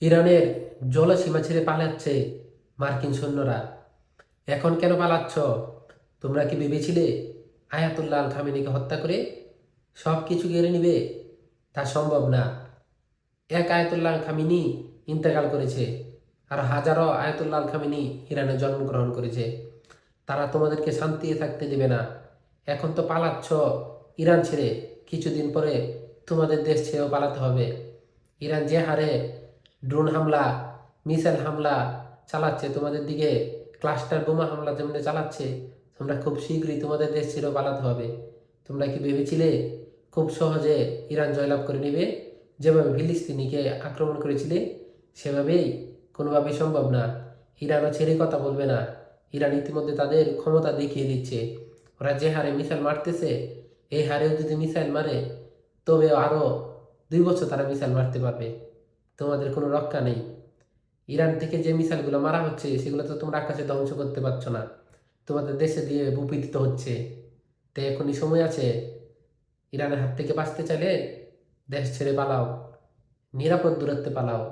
ইরানের জলসীমা ছেড়ে পালাচ্ছে মার্কিন সৈন্যরা। এখন কেন পালাচ্ছ? তোমরা কি ভেবেছিলে আয়াতুল্লাহ আল খামেনিকে হত্যা করে সব কিছু কেড়ে নিবে? তা সম্ভব না। এক আয়াতুল্লাহ আল খামেনি ইন্তেকাল করেছে, আর হাজারো আয়াতুল্লাহ আল খামেনি ইরানে জন্মগ্রহণ করেছে। তারা তোমাদেরকে শান্তিতে থাকতে দেবে না। এখন তো পালাচ্ছ ইরান ছেড়ে, কিছুদিন পরে তোমাদের দেশ ছেড়েও পালাতে হবে। ইরান যে হারে ড্রোন হামলা, মিসাইল হামলা চালাচ্ছে তোমাদের দিকে, ক্লাস্টার বোমা হামলা যেমন চালাচ্ছে, তোমরা খুব শীঘ্রই তোমাদের দেশ ছেড়েও পালাতে হবে। তোমরা কি ভেবেছিলে খুব সহজে ইরান জয়লাভ করে নেবে? যেভাবে ফিলিস্তিনিকে আক্রমণ করেছিলে সেভাবেই কোনোভাবেই সম্ভব না। ইরানও ছেড়ে কথা বলবে না। ইরান ইতিমধ্যে তাদের ক্ষমতা দেখিয়ে দিচ্ছে। ওরা যে হারে মিসাইল মারতেছে, এই হারেও যদি মিসাইল মারে তবে আরও 2 বছর তারা মিসাইল মারতে পারবে। তোমাদের কোনো রক্ষা নেই। ইরান থেকে যে মিসাইলগুলো মারা হচ্ছে সেগুলো তো তোমরা আকাশে ধ্বংস করতে পারছো না, তোমাদের দেশে দিয়ে ভূপতিত হচ্ছে। তো এখনই সময় আছে, ইরানের হাত থেকে বাঁচতে চাইলে দেশ ছেড়ে পালাও, নিরাপদ দূরত্বে পালাও।